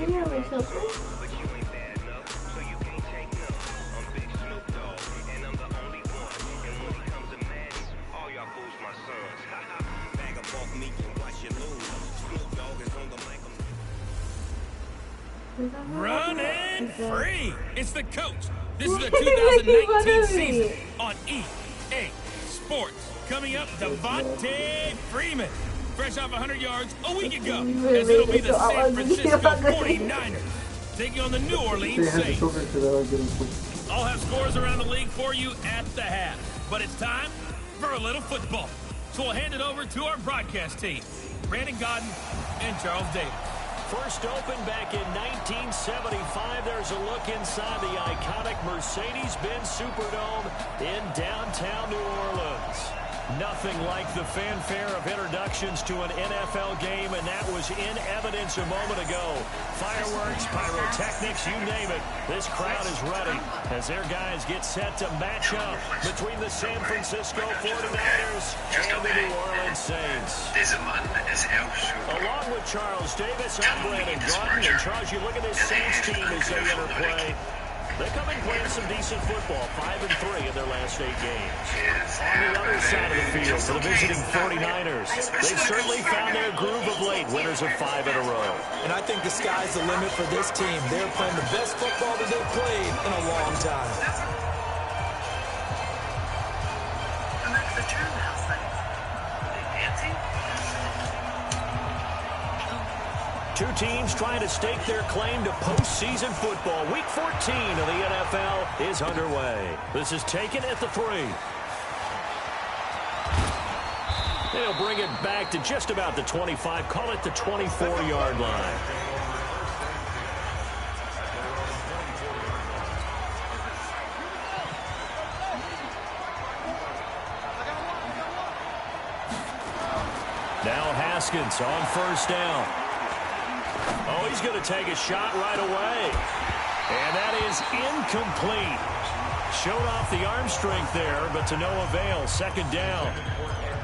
Yeah, we're something. Running free. It's the coach. This is the 2019 season on EA Sports. Coming up, Devontae Freeman. Fresh off 100 yards a week ago, as it'll be the San Francisco 49ers taking on the New Orleans Saints. I'll have scores around the league for you at the half. But it's time for a little football. So we'll hand it over to our broadcast team, Brandon Godden and Charles Davis. First opened back in 1975. There's a look inside the iconic Mercedes-Benz Superdome in downtown New Orleans. Nothing like the fanfare of introductions to an NFL game, and that was in evidence a moment ago. Fireworks, pyrotechnics, you name it. This crowd is ready as their guys get set to match up between the San Francisco 49ers and the New Orleans Saints. Along with Charles Davis, I'm Brandon Godden. And Charles, you look at this Saints team as they interplay. They come in playing some decent football, 5-3 in their last 8 games. On the other side of the field, for the visiting 49ers, they've certainly found their groove of late, winners of 5 in a row. And I think the sky's the limit for this team. They're playing the best football that they've played in a long time. Two teams trying to stake their claim to postseason football. Week 14 of the NFL is underway. This is taken at the 3. They'll bring it back to just about the 25. Call it the 24-yard line. Now Haskins on first down. Oh, he's going to take a shot right away. And that is incomplete. Showed off the arm strength there, but to no avail. Second down.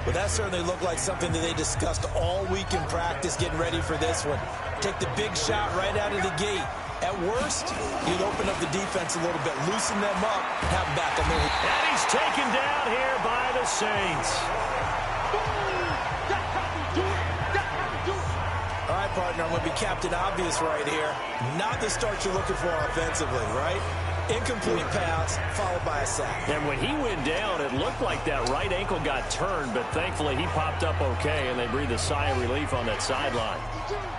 Well, that certainly looked like something that they discussed all week in practice, getting ready for this one. Take the big shot right out of the gate. At worst, you'd open up the defense a little bit, loosen them up, have them back on their feet. And he's taken down here by the Saints. All right, partner, I'm going to be Captain Obvious right here. Not the start you're looking for offensively, right? Incomplete pass, followed by a sack. And when he went down, it looked like that right ankle got turned, but thankfully he popped up okay, and they breathed a sigh of relief on that sideline.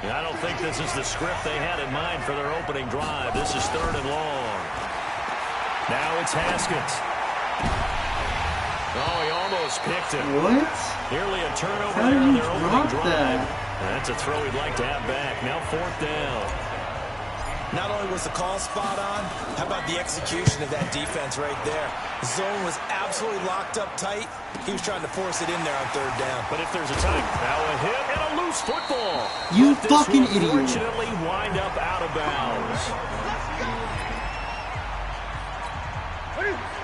And I don't think this is the script they had in mind for their opening drive. This is 3rd and long. Now it's Haskins. Oh, he almost picked it. What? Nearly a turnover How there on did he their opening drop drive. that? That's a throw he'd like to have back. Now 4th down. Not only was the call spot on, how about the execution of that defense right there? The zone was absolutely locked up tight. He was trying to force it in there on 3rd down. But if there's a time, now a hit and a loose football. You but fucking this will idiot. Fortunately, wind up out of bounds.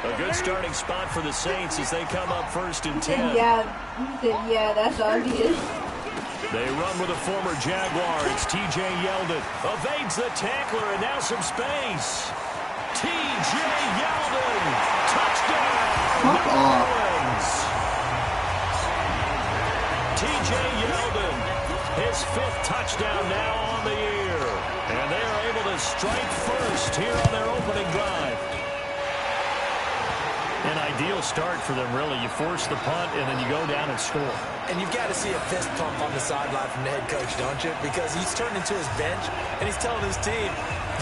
A good starting spot for the Saints as they come up 1st and 10. Yeah, that's obvious. They run with a former Jaguar. It's T.J. Yeldon. Evades the tackler, and now some space. T.J. Yeldon. Touchdown. Fuck off. T.J. Yeldon. His 5th touchdown now on the year. And they are able to strike first here on their opening drive. An ideal start for them, really. You force the punt, and then you go down and score. And you've got to see a fist pump on the sideline from the head coach, don't you? Because he's turned into his bench, and he's telling his team,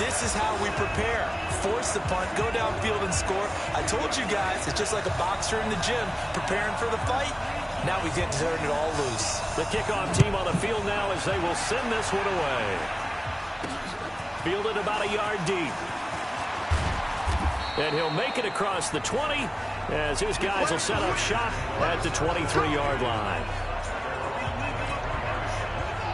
this is how we prepare. Force the punt, go downfield and score. I told you guys, it's just like a boxer in the gym preparing for the fight. Now we get to turn it all loose. The kickoff team on the field now as they will send this one away. Fielded about a yard deep. And he'll make it across the 20 as his guys will set up shop at the 23-yard line.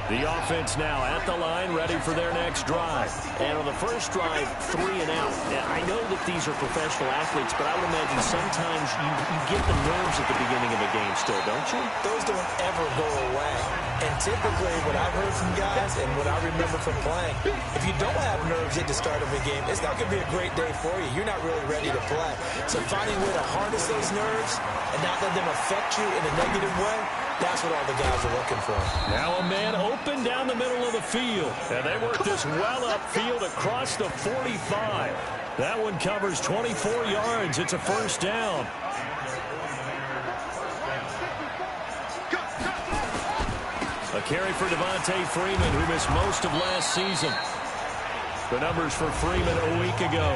The offense now at the line, ready for their next drive. And on the first drive, 3 and out. Now, I know that these are professional athletes, but I would imagine sometimes you get the nerves at the beginning of a game still, don't you? Those don't ever go away. And typically, what I've heard from guys and what I remember from playing, if you don't have nerves at the start of a game, it's not going to be a great day for you. You're not really ready to play. So finding a way to harness those nerves and not let them affect you in a negative way, that's what all the guys are looking for. Now a man open down the middle of the field. And they work this well upfield across the 45. That one covers 24 yards. It's a first down. A carry for Devontae Freeman, who missed most of last season. The numbers for Freeman a week ago.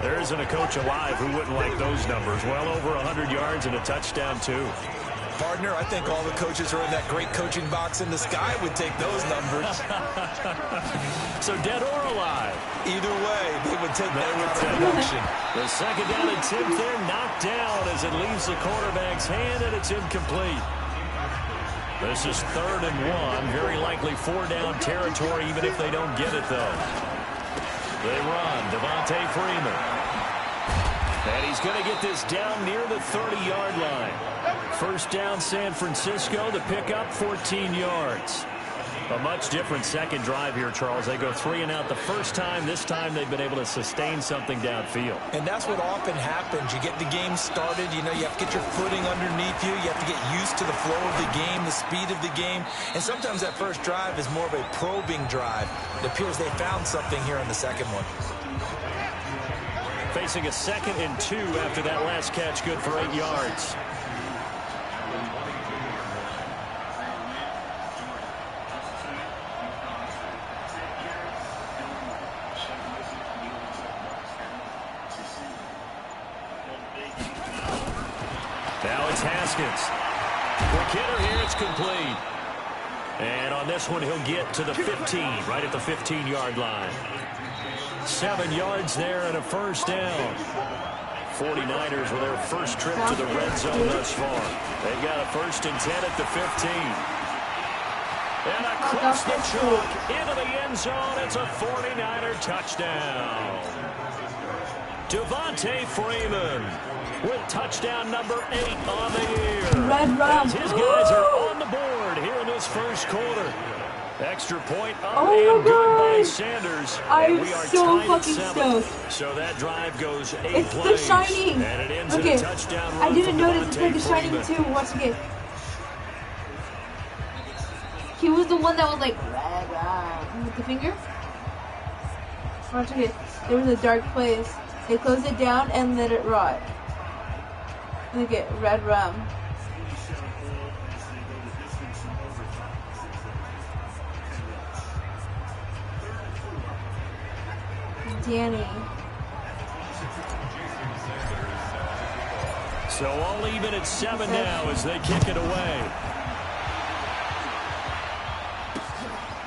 There isn't a coach alive who wouldn't like those numbers. Well over 100 yards and a touchdown, too. Partner, I think all the coaches who are in that great coaching box in the sky would take those numbers. So dead or alive? Either way, they would take that production. The second down and 10th there, knocked down as it leaves the quarterback's hand, and it's incomplete. This is 3rd and 1. Very likely 4-down territory, even if they don't get it, though. They run. Devontae Freeman. And he's going to get this down near the 30-yard line. First down, San Francisco. The pickup, 14 yards. A much different second drive here, Charles. They go 3 and out the first time. This time they've been able to sustain something downfield. And that's what often happens. You get the game started. You know, you have to get your footing underneath you. You have to get used to the flow of the game, the speed of the game. And sometimes that first drive is more of a probing drive. It appears they found something here in the second one. Facing a 2nd and 2 after that last catch, good for 8 yards. Now it's Haskins. Quick hitter here, it's complete. And on this one, he'll get to the 15, right at the 15-yard line. 7 yards there and a first down. 49ers with their first trip to the red zone thus far. They've got a 1st and 10 at the 15. And across the chalk into the end zone, it's a 49er touchdown. Devontae Freeman with touchdown number 8 on the year. Red Rum. His guys are on the board here in this first quarter. Extra point up and good by Sanders. I'm we are so tied fucking at 7. stoked. So that drive goes 8 It's plays. The Shining. And it ends Okay, in a touchdown run I didn't for notice it's like The Devontae Shining Freeman. too. Watch again. He was the one that was like red rum with the finger. Watch again. There was a dark place. They closed it down and let it rot. Look at red rum. Danny. So all even at 7 now as they kick it away.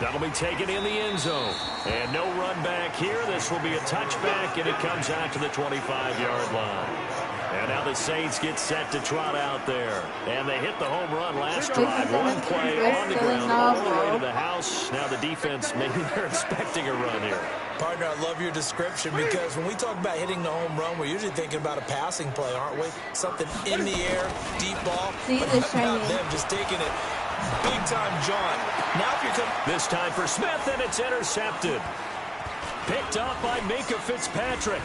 That'll be taken in the end zone. And no run back here. This will be a touchback, and it comes out to the 25-yard line. And now the Saints get set to trot out there. And they hit the home run last drive. One play on the ground all the way to the house. Now the defense, maybe they're expecting a run here. Partner, I love your description because when we talk about hitting the home run, we're usually thinking about a passing play, aren't we? Something in the air, deep ball. See But the how about Shining. them just taking it big time, John. Now if you're coming... This time for Smith, and it's intercepted. Picked up by Minka Fitzpatrick.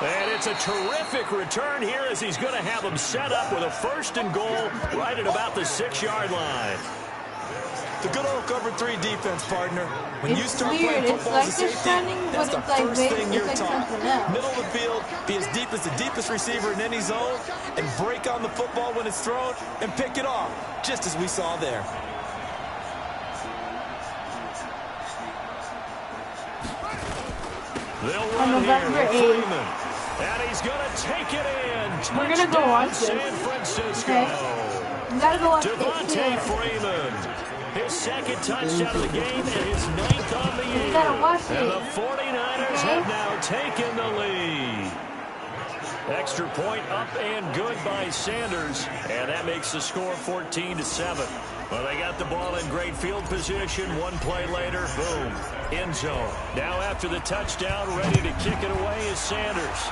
And it's a terrific return here as he's going to have them set up with a 1st and goal right at about the 6-yard line. The good old cover 3 defense, partner. When It's you start weird. playing It's football like as a The safety, Shining, that's but the it's like first thing you're it's like taught. something else. Middle of the field, be as deep as the deepest receiver in any zone, and break on the football when it's thrown and pick it off, just as we saw there. They'll run here November with 8th. Freeman. And he's going to take it in. We're gonna go Touchdown, watch this. San Francisco. Okay. You gotta go watch it Devontae too. Freeman. His 2nd touchdown of the game and his 9th on the year. You gotta watch And it. the 49ers Okay. have now taken the lead. Extra point up and good by Sanders. And that makes the score 14-7. Well, they got the ball in great field position. One play later, boom, end zone. Now after the touchdown, ready to kick it away is Sanders.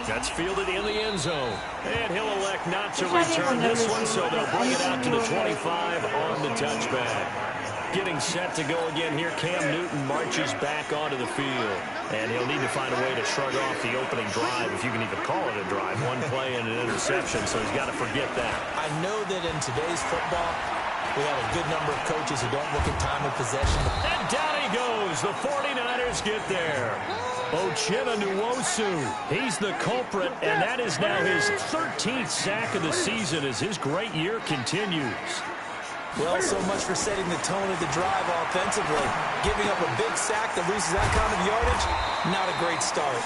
That's fielded in the end zone. And he'll elect not to return this one, so they'll bring it out to the 25 on the touchback. Getting set to go again here, Cam Newton marches back onto the field. And he'll need to find a way to shrug off the opening drive, if you can even call it a drive. One play and an interception, so he's got to forget that. I know that in today's football, we have a good number of coaches who don't look at time of possession. And down he goes. The 49ers get there. Nwosu, he's the culprit, and that is now his 13th sack of the season as his great year continues. Well, so much for setting the tone of the drive offensively. Giving up a big sack that loses that kind of yardage, not a great start.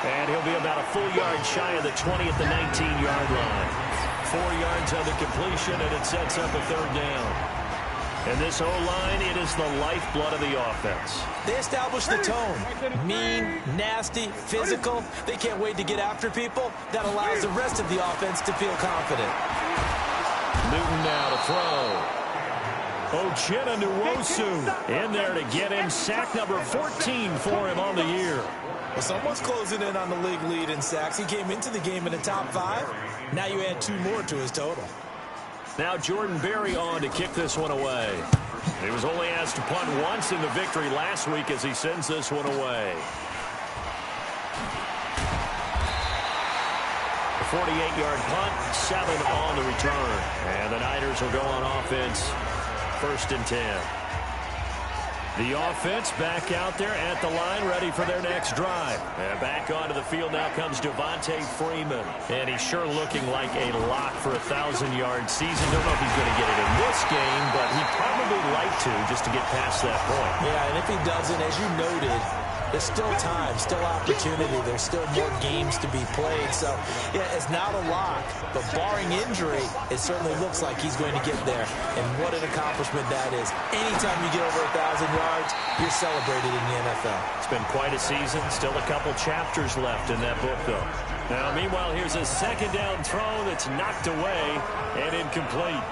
And he'll be about a full yard shy of the 20 at the 19-yard line. 4 yards on the completion, and it sets up a third down. And this O-line, it is the lifeblood of the offense. They establish the tone. Mean, nasty, physical. They can't wait to get after people. That allows the rest of the offense to feel confident. Newton now to throw. Nwosu in there to get him. Sack number 14 for him on the year. Well, someone's closing in on the league lead in sacks. He came into the game in the top 5. Now you add 2 more to his total. Now Jordan Berry on to kick this one away. He was only asked to punt once in the victory last week as he sends this one away. A 48-yard punt, 7 on the return. And the Niners will go on offense, 1st and 10. The offense back out there at the line, ready for their next drive. And back onto the field now comes Devontae Freeman. And he's sure looking like a lock for a 1,000-yard season. Don't know if he's going to get it in this game, but he'd probably like to just to get past that point. Yeah, and if he doesn't, as you noted, there's still time, still opportunity. There's still more games to be played. So, yeah, it's not a lock. But barring injury, it certainly looks like he's going to get there. And what an accomplishment that is. Anytime you get over 1,000 yards, you're celebrated in the NFL. It's been quite a season. Still a couple chapters left in that book, though. Now, meanwhile, here's a second down throw that's knocked away and incomplete.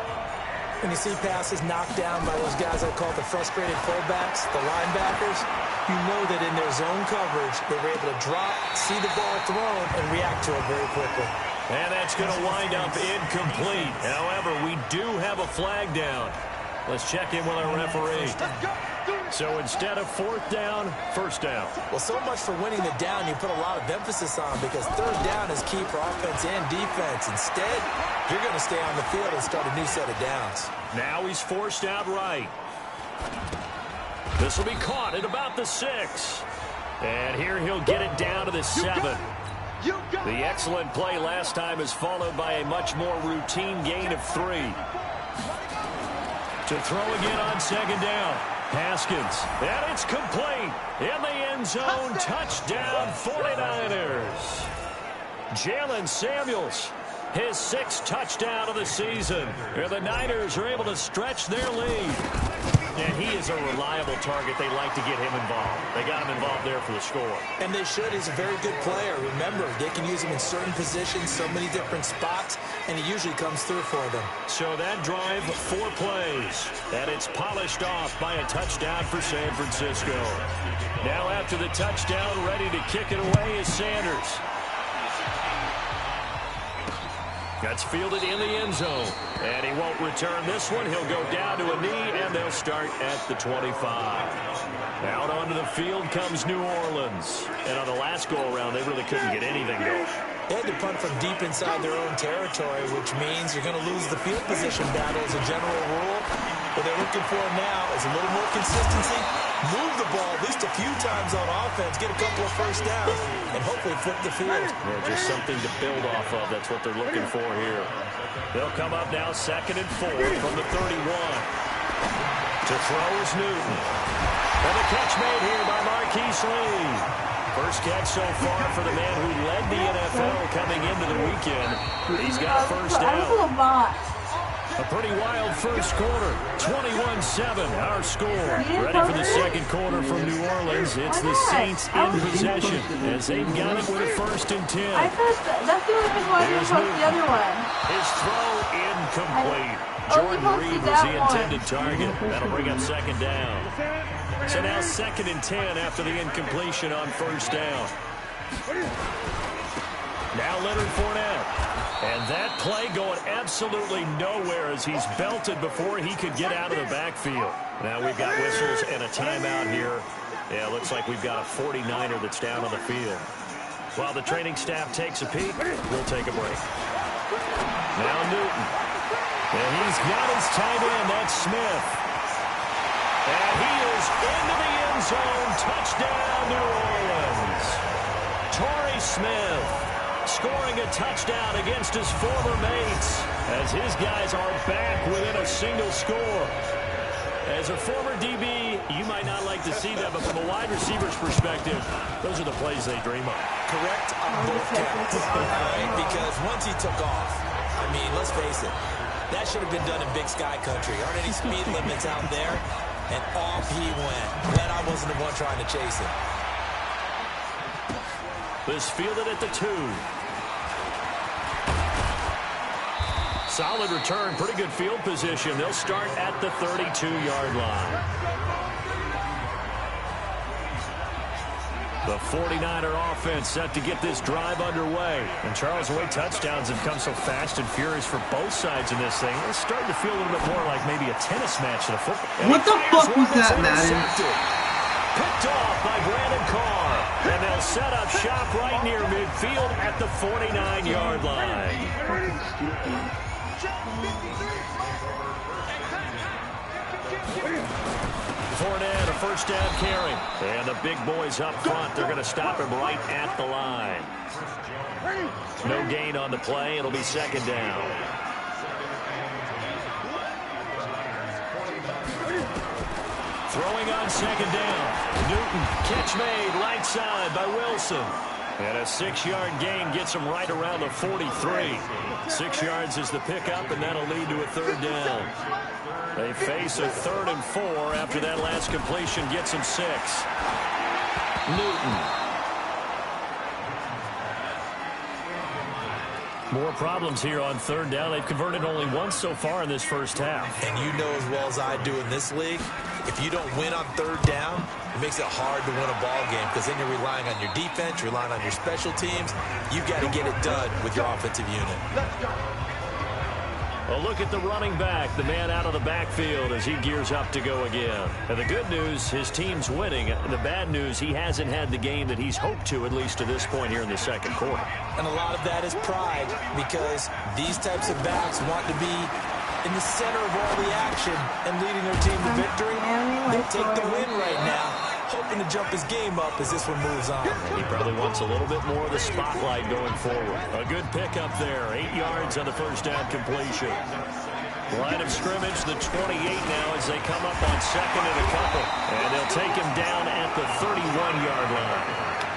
When you see passes knocked down by those guys I call the frustrated fullbacks, the linebackers, you know that in their zone coverage, they were able to drop, see the ball thrown, and react to it very quickly. And that's going to wind up incomplete. However, we do have a flag down. Let's check in with our referee. So instead of 4th down, 1st down. Well, so much for winning the down you put a lot of emphasis on because 3rd down is key for offense and defense. Instead, you're going to stay on the field and start a new set of downs. Now he's forced out right. This will be caught at about the 6. And here he'll get it down to the 7. The excellent play last time is followed by a much more routine gain of 3. To throw again on 2nd down. Haskins, and it's complete. In the end zone, touchdown 49ers. Jalen Samuels, his 6th touchdown of the season. And the Niners are able to stretch their lead. And he is a reliable target. They like to get him involved. They got him involved there for the score. And they should. He's a very good player. Remember, they can use him in certain positions, so many different spots, and he usually comes through for them. So that drive, 4 plays, and it's polished off by a touchdown for San Francisco. Now after the touchdown, ready to kick it away is Sanders. That's fielded in the end zone. And he won't return this one. He'll go down to a knee, and they'll start at the 25. Out onto the field comes New Orleans. And on the last go-around, they really couldn't get anything going. They had to punt from deep inside their own territory, which means you're going to lose the field position battle as a general rule. What they're looking for now is a little more consistency. Move the ball at least a few times on offense, get a couple of 1st downs, and hopefully flip the field. Yeah, just something to build off of. That's what they're looking for here. They'll come up now 2nd and 4 from the 31. To throw is Newton. And the catch made here by Marquise Lee. First catch so far for the man who led the NFL coming into the weekend. He's got a 1st down. A pretty wild first quarter. 21-7, our score. Ready for the 2nd quarter from New Orleans. It's the Saints in possession as they've got it with a 1st and 10. I thought that's the only reason why I didn't post the other one. His throw incomplete. Jordan Reed was the intended target. That'll bring up 2nd down. So now 2nd and 10 after the incompletion on 1st down. Now Leonard Fournette. And that play going absolutely nowhere as he's belted before he could get out of the backfield. Now we've got whistles and a timeout here. Yeah, looks like we've got a 49er that's down on the field. While the training staff takes a peek, we'll take a break. Now Newton. And he's got his tight end. That's Smith. And he is into the end zone. Touchdown, New Orleans. Torrey Smith scoring a touchdown against his former mates as his guys are back within a single score. As a former DB, you might not like to see that, but from a wide receiver's perspective, those are the plays they dream of. Correct on both counts, right? Because once he took off, I mean, let's face it, that should have been done in Big Sky Country. Aren't any speed limits out there? And off he went. Glad I wasn't the one trying to chase him. This fielded at the 2. Solid return, pretty good field position. They'll start at the 32-yard line. The 49er offense set to get this drive underway. And Charles, the way touchdowns have come so fast and furious for both sides in this thing, it's starting to feel a little bit more like maybe a tennis match than a football. What the fuck was that, Madden? Picked off by Brandon Carr. And they'll set up shop right near midfield at the 49-yard line. Fournette, a first down carry. And the big boys up front, they're going to stop him right at the line. No gain on the play. It'll be second down. Throwing on second down. Newton, catch made, right side by Wilson. And a 6-yard gain gets him right around the 43. 6 yards is the pickup, and that'll lead to a third down. They face a 3rd and 4 after that last completion gets him 6. Newton. More problems here on third down. They've converted only once so far in this first half. And you know as well as I do in this league, if you don't win on third down, it makes it hard to win a ball game because then you're relying on your defense, you're relying on your special teams. You've got to get it done with your offensive unit. A look at the running back, the man out of the backfield as he gears up to go again. And the good news, his team's winning. The bad news, he hasn't had the game that he's hoped to, at least to this point here in the second quarter. And a lot of that is pride because these types of backs want to be in the center of all the action and leading their team to victory. They'll take the win right now, hoping to jump his game up as this one moves on. He probably wants a little bit more of the spotlight going forward. A good pickup there, 8 yards on the first down completion. Line of scrimmage, the 28 now as they come up on second and a couple. And they'll take him down at the 31-yard line.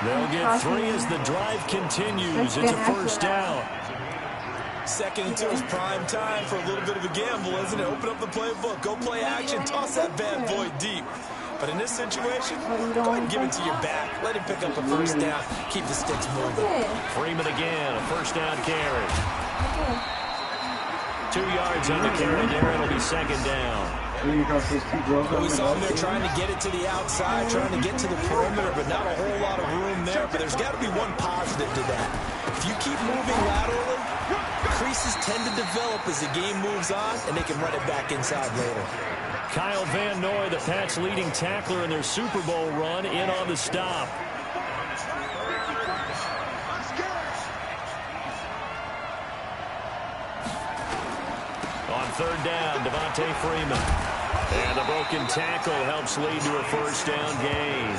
They'll get 3 as the drive continues. It's a first down. 2nd and 2 is prime time for a little bit of a gamble, isn't it? Open up the playbook, go play action, toss that bad boy deep. But in this situation, go ahead and give it to your back. Let him pick up a first down. Keep the sticks moving. Freeman again, a first down carry. 2 yards on the carry there. It'll be second down. We saw him there trying to get it to the outside, trying to get to the perimeter, but not a whole lot of room there. But there's got to be one positive to that. If you keep moving laterally, creases tend to develop as the game moves on, and they can run it back inside later. Kyle Van Noy, the Pats' leading tackler in their Super Bowl run, in on the stop. On third down, Devontae Freeman. And the broken tackle helps lead to a first down gain.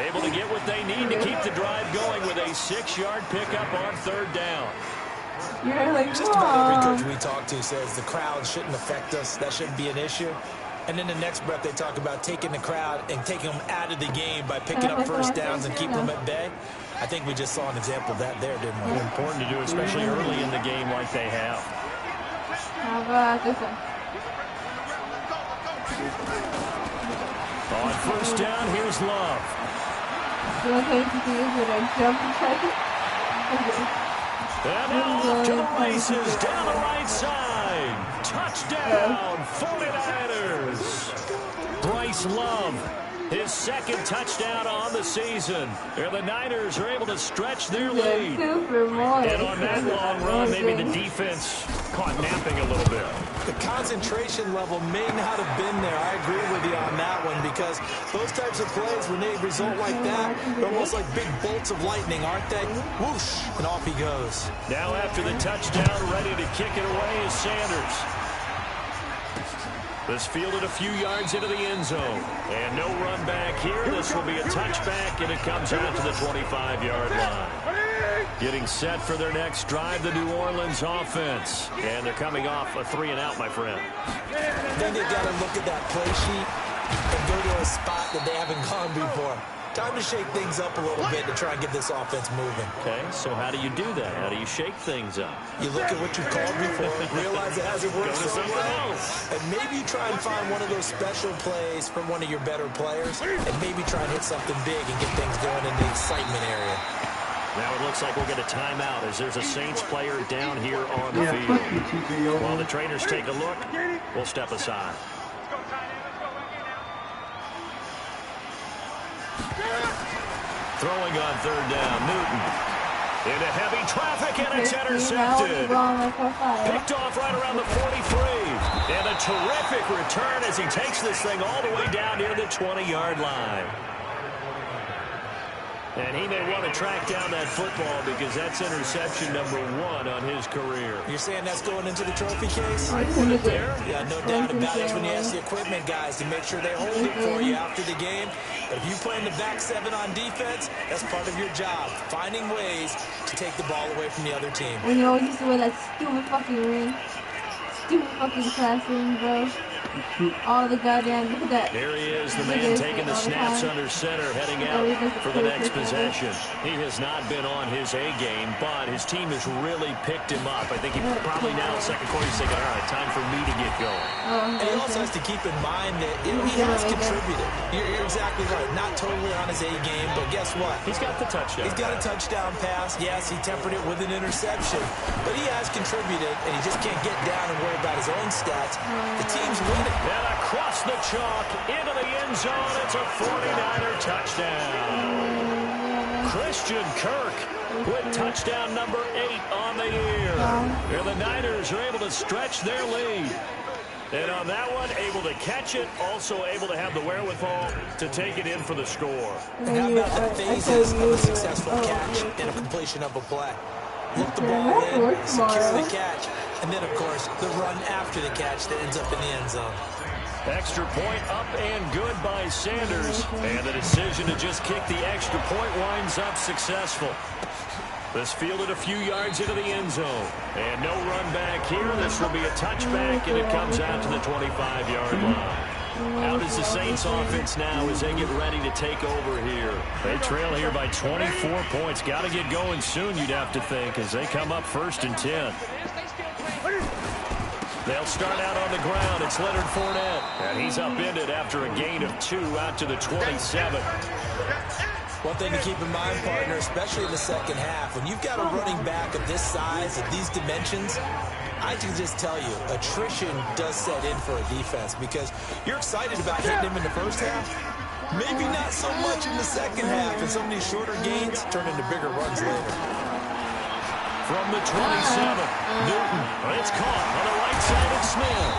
Able to get what they need to keep the drive going with a 6-yard pickup on third down. You're like, just about every coach we talk to says the crowd shouldn't affect us. That shouldn't be an issue. And then the next breath they talk about taking the crowd and taking them out of the game by picking up first downs and keeping them at bay. I think we just saw an example of that there, didn't we? Important to do, especially early in the game like they have. How about this one? On first down, here's Love. And now off to the races down the right side. Touchdown, 49ers. Bryce Love His second touchdown on the season. And the Niners are able to stretch their lead. And on that long run, maybe the defense caught napping a little bit. The concentration level may not have been there. I agree with you on that one, because those types of plays, when they result like that, they're almost like big bolts of lightning, aren't they? Whoosh, and off he goes. Now after the touchdown, ready to kick it away is Sanders. This fielded a few yards into the end zone. And no run back here. This will be a touchback, and it comes out to the 25-yard line. Getting set for their next drive, the New Orleans offense. And they're coming off a 3-and-out, my friend. Then they've got to look at that play sheet and go to a spot that they haven't gone before. Time to shake things up a little bit to try and get this offense moving. Okay, so how do you do that? How do you shake things up? You look at what you called before, realize it hasn't worked so well, and maybe you try and find one of those special plays from one of your better players, and maybe try and hit something big and get things going in the excitement area. Now it looks like we'll get a timeout as there's a Saints player down here on the field. While the trainers take a look, we'll step aside. Throwing on third down, Newton. Into heavy traffic, and it's intercepted. Picked off right around the 43. And a terrific return as he takes this thing all the way down near the 20-yard line. And he may want to track down that football because that's interception number 1 on his career. You're saying that's going into the trophy case? I put it there. Yeah, no doubt about it. It's when you ask the equipment guys to make sure they hold it for you after the game. But if you play in the back 7 on defense, that's part of your job, finding ways to take the ball away from the other team. And you always used to wear that stupid fucking ring. Stupid fucking class ring, bro. All the goddamn, look at that. There he is, the man taking the snaps under center, heading out for the next possession. He has not been on his A game, but his team has really picked him up. I think he probably now, second quarter, he's thinking, all right, time for me to get going. And he also has to keep in mind that he has contributed. You're exactly right. Not totally on his A game, but guess what? He's got the touchdown. He's got a touchdown pass. Yes, he tempered it with an interception, but he has contributed, and he just can't get down and worry about his own stats. The team's winning. And across the chalk, into the end zone, it's a 49er touchdown. Christian Kirk with touchdown number 8 on the year. And the Niners are able to stretch their lead. And on that one, able to catch it, also able to have the wherewithal to take it in for the score. And how about the phases of a successful catch and a completion of a play? Look the ball in, secure the catch, and then, of course, the run after the catch that ends up in the end zone. Extra point up and good by Sanders. And the decision to just kick the extra point winds up successful. This fielded a few yards into the end zone. And no run back here. This will be a touchback, and it comes out to the 25-yard line. How does the Saints offense now as they get ready to take over here? They trail here by 24 points. Got to get going soon, you'd have to think, as they come up 1st and 10. They'll start out on the ground. It's Leonard Fournette. And he's upended after a gain of 2 out to the 27. One thing to keep in mind, partner, especially in the second half, when you've got a running back of this size, of these dimensions, I can just tell you, attrition does set in for a defense because you're excited about hitting him in the first half. Maybe not so much in the second half, and some of these shorter gains turn into bigger runs later. From the 27, Newton. It's caught on the right side of Smith.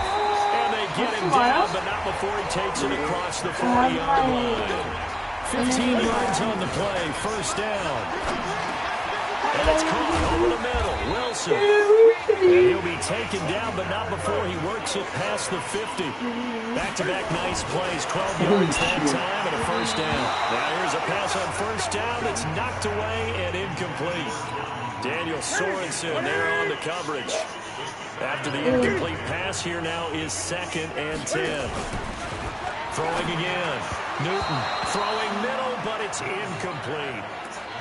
And they get him down, but not before he takes it across the 40-yard line. 15 yards on the play, first down. And it's caught over the middle. Wilson. And he'll be taken down, but not before he works it past the 50. Back-to-back nice plays, 12 yards that time, and a first down. Now here's a pass on first down that's knocked away and incomplete. Daniel Sorensen there on the coverage. After the incomplete pass, here now is 2nd and 10. Throwing again. Newton throwing middle, but it's incomplete.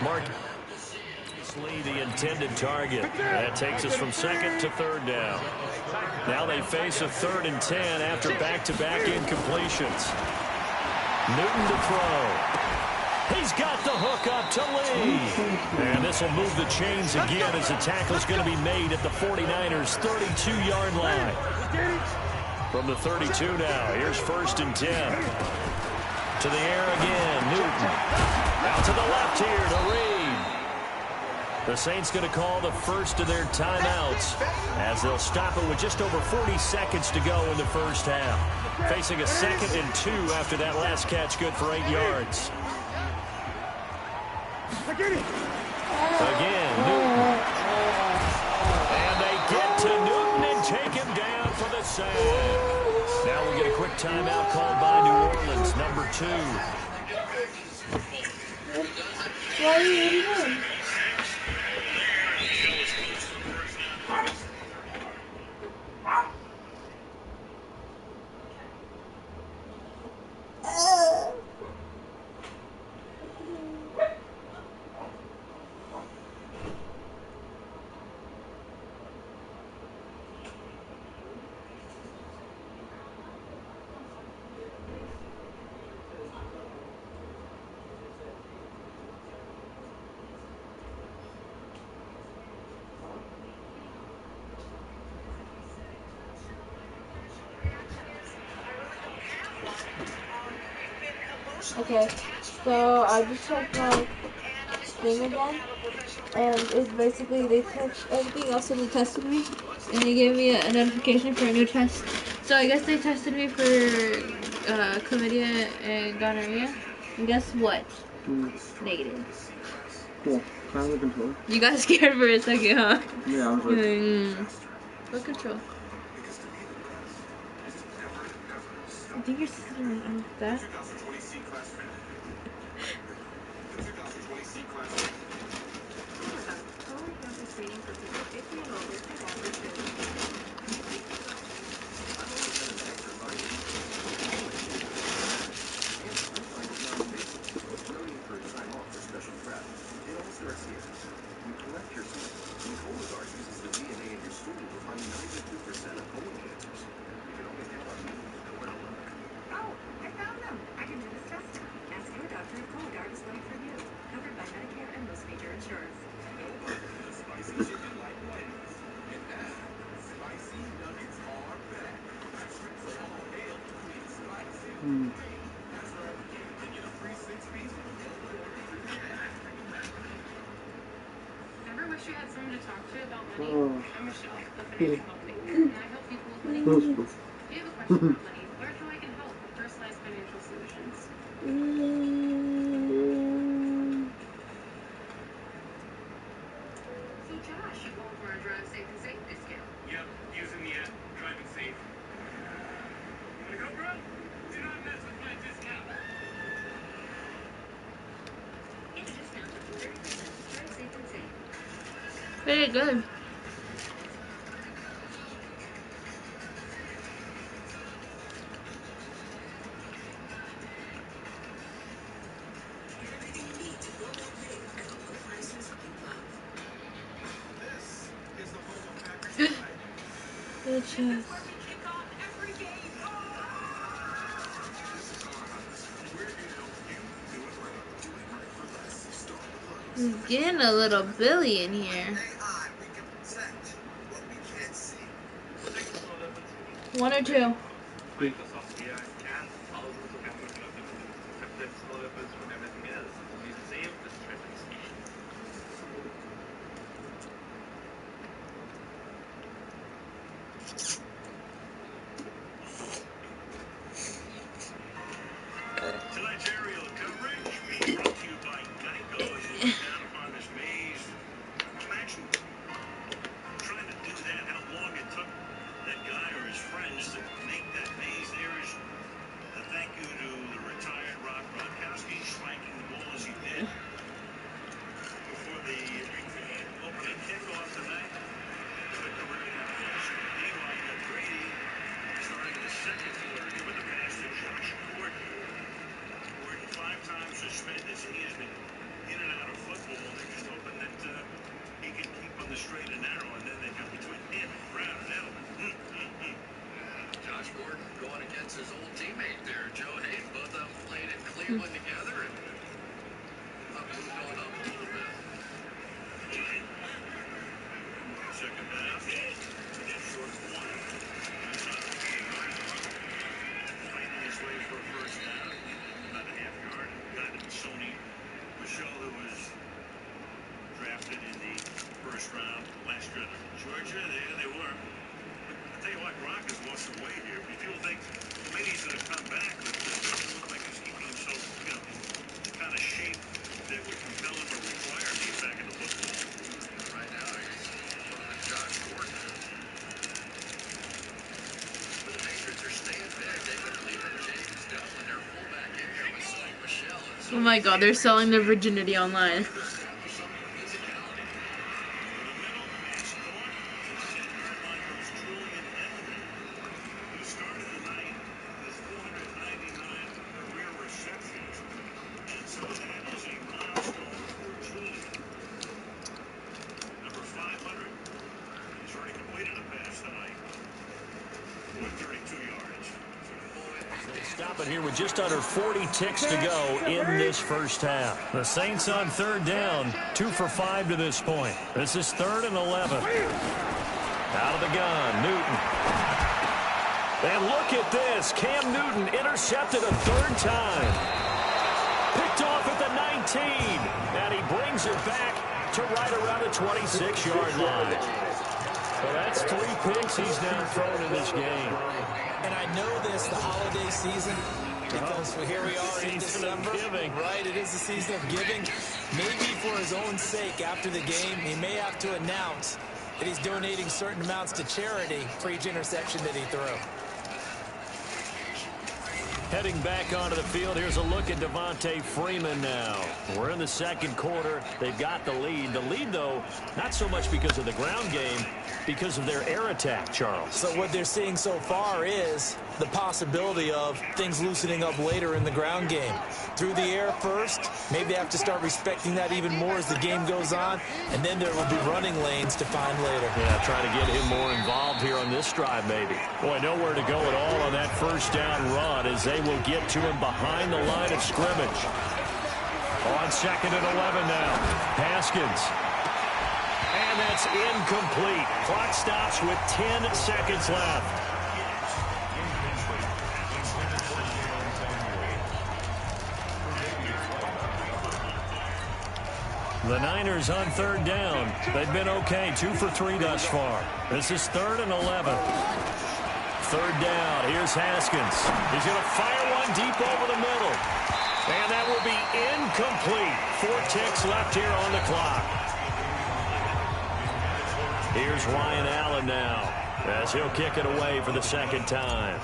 Mark the intended target. That takes us from 2nd to 3rd down. Now they face a 3rd and 10 after back-to-back incompletions. Newton to throw. He's got the hook up to Lee. And this will move the chains again as the tackle's going to be made at the 49ers' 32-yard line. From the 32 now, here's 1st and 10. To the air again, Newton. Out to the left here to Reed. The Saints going to call the first of their timeouts as they'll stop it with just over 40 seconds to go in the first half. Facing a 2nd and 2 after that last catch, good for 8 yards. Again, Newton. And they get to Newton and take him down for the sack. Now we get a quick timeout called by New Orleans, number 2. Why are you doing? Okay, so I just checked my thing again, and it's basically they touched everything else and they tested me, and they gave me a notification for a new test. So I guess they tested me for chlamydia and gonorrhea, and guess what? Negative. Cool. Kind of control. You got scared for a second, huh? Yeah, I was like... What control? I think you're sitting on that. Ever wish you had someone to talk to about money? I'm Michelle, the financial company. And I help people with money. If you have a question about money, learn how I can help with personalized financial solutions. So Josh, you going for a drive safe and safe discount? Yep, using the app, driving safe. Wanna go, bro? Do not mess with my discount. Get a discount up to 30%. Drive safe and safe. Very good. Bitches. He's getting a little Billy in here. 1 or 2. Tonight's aerial coverage being brought to you by Geico as you look down upon this maze. Imagine trying to do that, how long it took that guy or his friends to make that maze. There's a thank you to the retired Rob Gronkowski swanking the ball as he did before the opening kickoff tonight. What a career that was. Meanwhile, you got Brady starting the second quarter, giving the pass to Josh Gordon. Gordon 5 times suspended, so he has been in and out of football. They're just hoping that he can keep on the straight and narrow, and then they got between him and Brown and Edelman. Josh Gordon going against his old teammate there, Joe Hayes. Both of them played in Cleveland together and moved on up a little bit. Second down, short of 1. Fighting his way for a first down. About a Clemson in the first round last year. Georgia, there they were. I tell you what, Brock has lost some weight here. If you think maybe he's going to come back, but it doesn't look like he's keeping himself, the kind of shape that would compel him or require him to get back into football. Right now, he's one of the Josh Gordon. The Patriots are staying big. David Cleveland, James Dunn, and their fullback in here with Sonny Michel. Oh my God, they're selling their virginity online. Stop it here with just under 40 ticks to go in this first half. The Saints on third down, 2 for 5 to this point. This is 3rd and 11. Out of the gun, Newton. And look at this. Cam Newton intercepted a 3rd time. Picked off at the 19. And he brings it back to right around the 26-yard line. So that's 3 picks he's now thrown in this game. And I know this, the holiday season, because here we are in December, right? It is the season of giving. Maybe for his own sake, after the game, he may have to announce that he's donating certain amounts to charity for each interception that he threw. Heading back onto the field, here's a look at Devontae Freeman now. We're in the second quarter. They've got the lead. The lead, though, not so much because of the ground game, because of their air attack, Charles. So what they're seeing so far is the possibility of things loosening up later in the ground game. Through the air first, maybe they have to start respecting that even more as the game goes on, and then there will be running lanes to find later. Yeah, trying to get him more involved here on this drive, maybe. Boy, nowhere to go at all on that first down run as they will get to him behind the line of scrimmage. On 2nd and 11 now. Haskins. And that's incomplete. Clock stops with 10 seconds left. The Niners on 3rd down. They've been okay. 2 for 3 thus far. This is 3rd and 11. 3rd down. Here's Haskins. He's going to fire one deep over the middle. And that will be incomplete. 4 ticks left here on the clock. Here's Ryan Allen now as he'll kick it away for the 2nd time.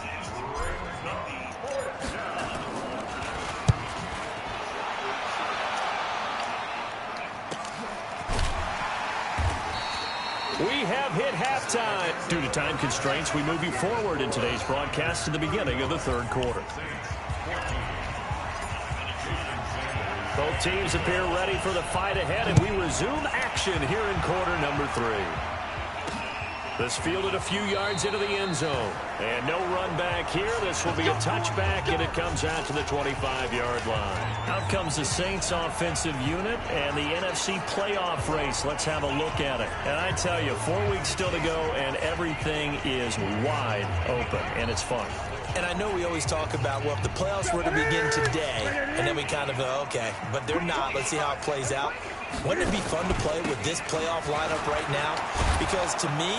We have hit halftime. Due to time constraints, we move you forward in today's broadcast to the beginning of the 3rd quarter. Both teams appear ready for the fight ahead, and we resume action here in quarter number 3. This fielded a few yards into the end zone. And no run back here. This will be a touchback, and it comes out to the 25-yard line. Out comes the Saints offensive unit and the NFC playoff race. Let's have a look at it. And I tell you, 4 weeks still to go, and everything is wide open, and it's fun. And I know we always talk about, well, if the playoffs were to begin today, and then we kind of go, okay, but they're not. Let's see how it plays out. Wouldn't it be fun to play with this playoff lineup right now? Because to me,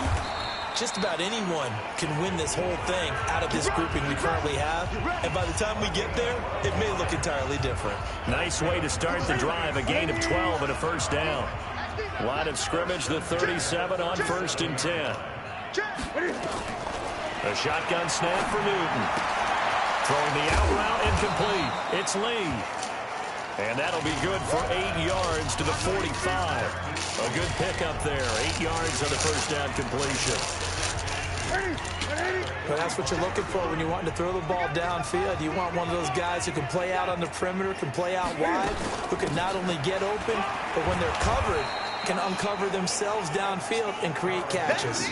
just about anyone can win this whole thing out of this grouping we currently have. And by the time we get there, it may look entirely different. Nice way to start the drive. A gain of 12 and a 1st down. Line of scrimmage, the 37 on 1st and 10. A shotgun snap for Newton. Throwing the out route incomplete. It's Lee. And that'll be good for 8 yards to the 45. A good pickup there. 8 yards on the 1st down completion. But that's what you're looking for when you're wanting to throw the ball downfield. You want one of those guys who can play out on the perimeter, can play out wide, who can not only get open, but when they're covered, can uncover themselves downfield and create catches.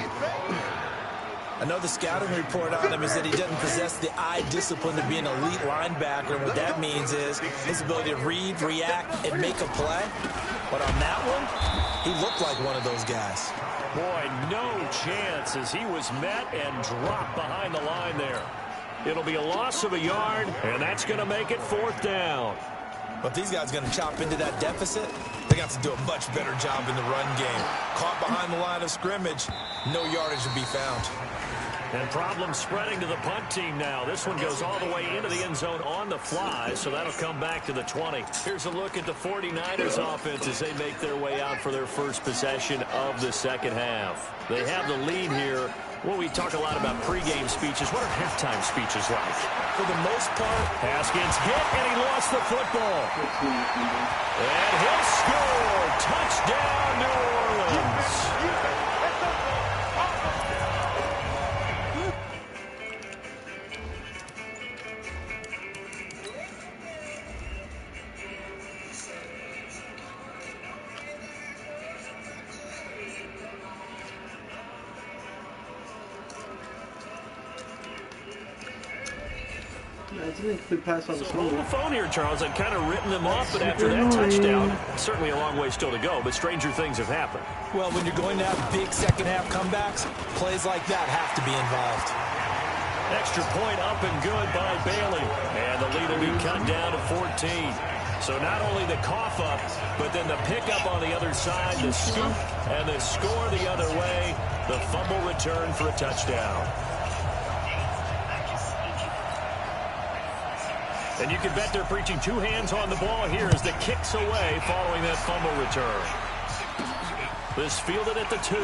Another scouting report on him is that he doesn't possess the eye discipline to be an elite linebacker. And what that means is his ability to read, react, and make a play. But on that one, he looked like one of those guys. Boy, no chance as he was met and dropped behind the line there. It'll be a loss of a yard, and that's going to make it 4th down. But these guys are going to chop into that deficit. They're They got to do a much better job in the run game. Caught behind the line of scrimmage, no yardage to be found. And problems spreading to the punt team now. This one goes all the way into the end zone on the fly, so that'll come back to the 20. Here's a look at the 49ers offense as they make their way out for their first possession of the second half. They have the lead here. Well, we talk a lot about pregame speeches. What are halftime speeches like? For the most part, Haskins hit, and he lost the football. And he'll score. Touchdown, New Orleans. Hold the phone here, Charles. I'd kind of written them off, but after that touchdown, certainly a long way still to go, but stranger things have happened. well, when you're going to have big second-half comebacks, plays like that have to be involved. Extra point up and good by Bailey. And the lead will be cut down to 14. So not only the cough up, but then the pickup on the other side, the scoop, and the score the other way. The fumble return for a touchdown. And you can bet they're preaching two hands on the ball here as the kicks away following that fumble return. This fielded at the 2.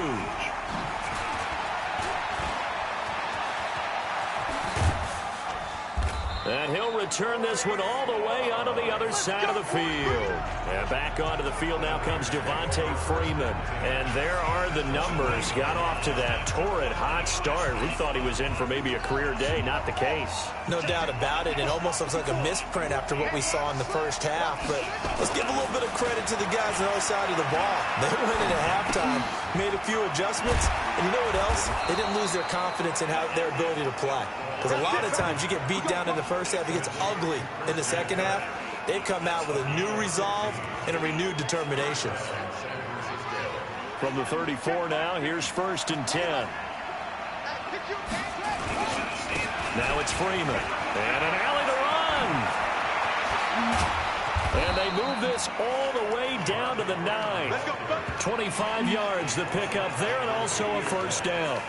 And he'll return this one all the way onto the other side of the field. And back onto the field now comes Devontae Freeman. And there are the numbers. Got off to that torrid hot start. We thought he was in for maybe a career day. Not the case. No doubt about it. It almost looks like a misprint after what we saw in the first half. But let's give a little bit of credit to the guys on the other side of the ball. They went in at halftime, made a few adjustments. And you know what else? They didn't lose their confidence in their ability to play. Because a lot of times you get beat down in the first half, it gets ugly in the second half. They come out with a new resolve and a renewed determination. From the 34 now, here's 1st and 10. Now it's Freeman. And an alley to run. And they move this all the way down to the 9. 25 yards the pickup there, and also a first down.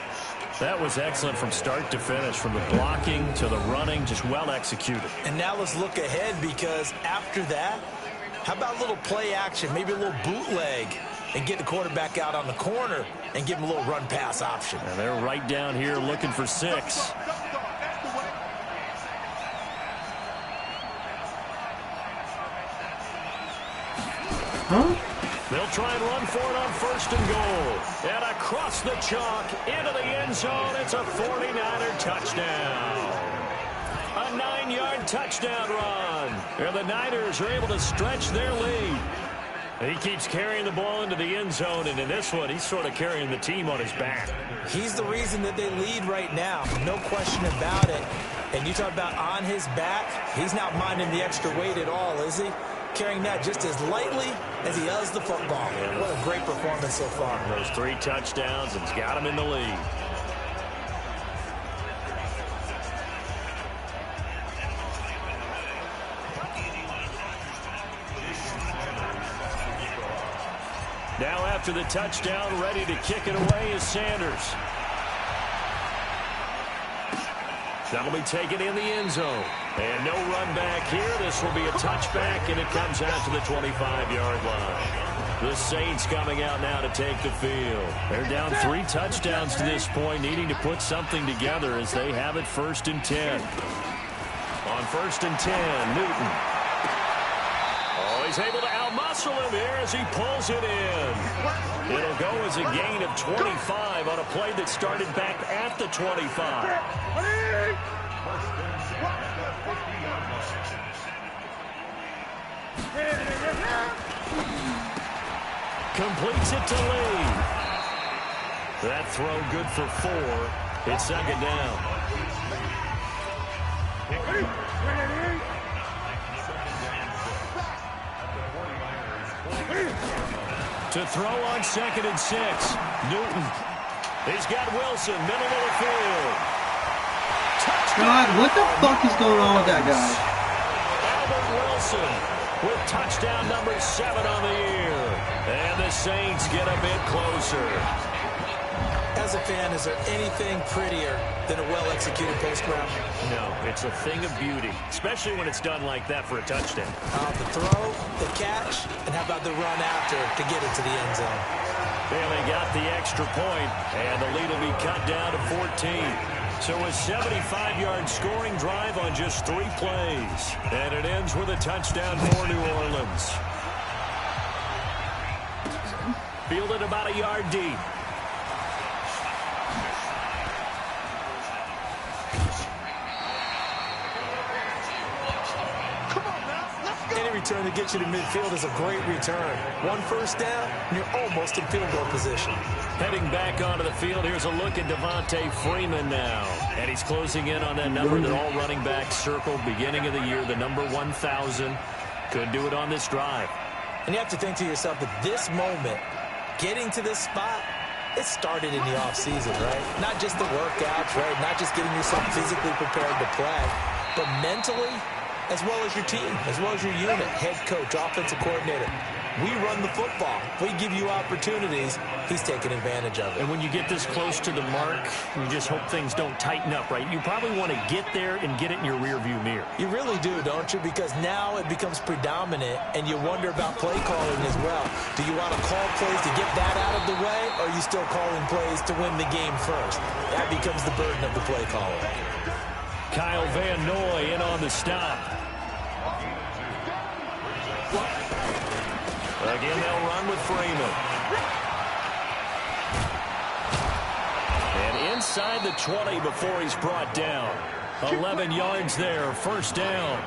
That was excellent from start to finish, from the blocking to the running, just well executed. And now let's look ahead, because after that, how about a little play action, maybe a little bootleg, and get the quarterback out on the corner and give him a little run-pass option. And they're right down here looking for 6. Huh? They'll try and run for it on 1st and goal. And across the chalk, into the end zone, it's a 49er touchdown. A 9-yard touchdown run. And the Niners are able to stretch their lead. And he keeps carrying the ball into the end zone, and in this one, he's sort of carrying the team on his back. He's the reason that they lead right now, no question about it. And you talk about on his back, he's not minding the extra weight at all, is he? Carrying that just as lightly as he does the football. Yeah. What a great performance so far. Those 3 touchdowns, and he's got him in the lead. Now after the touchdown, ready to kick it away is Sanders. That'll be taken in the end zone. And no run back here. This will be a touchback, and it comes out to the 25-yard line. The Saints coming out now to take the field. They're down 3 touchdowns to this point, needing to put something together as they have it 1st and 10. On 1st and 10, Newton. Oh, he's able to outmuscle him here as he pulls it in. It'll go as a gain of 25 on a play that started back at the 25. Completes it to Lee. That throw good for 4. It's 2nd down. To throw on 2nd and 6. Newton. He's got Wilson, middle of the field. Touchdown. God, what the fuck is going on with that guy? Albert Wilson with touchdown number 7 on the year. And the Saints get a bit closer. As a fan, is there anything prettier than a well-executed post route? No, it's a thing of beauty, especially when it's done like that for a touchdown. The throw, the catch, and how about the run after to get it to the end zone? And they got the extra point, and the lead will be cut down to 14. So a 75-yard scoring drive on just 3 plays. And it ends with a touchdown for New Orleans. Fielded about a yard deep. Any return that gets you to midfield is a great return. 1 first down, and you're almost in field goal position. Heading back onto the field, here's a look at Devontae Freeman now. And he's closing in on that number that all running backs circled beginning of the year, the number 1,000. Could do it on this drive. And you have to think to yourself that this moment, getting to this spot, it started in the offseason, right? Not just the workouts, right? Not just getting yourself physically prepared to play, but mentally, as well as your team, as well as your unit, head coach, offensive coordinator. We run the football. We give you opportunities. He's taking advantage of it. And when you get this close to the mark, you just hope things don't tighten up, right? You probably want to get there and get it in your rearview mirror. You really do, don't you? Because now it becomes predominant, and you wonder about play calling as well. Do you want to call plays to get that out of the way, or are you still calling plays to win the game first? That becomes the burden of the play caller. Kyle Van Noy in on the stop. Again, they'll run with Freeman. And inside the 20 before he's brought down. 11 yards there, first down.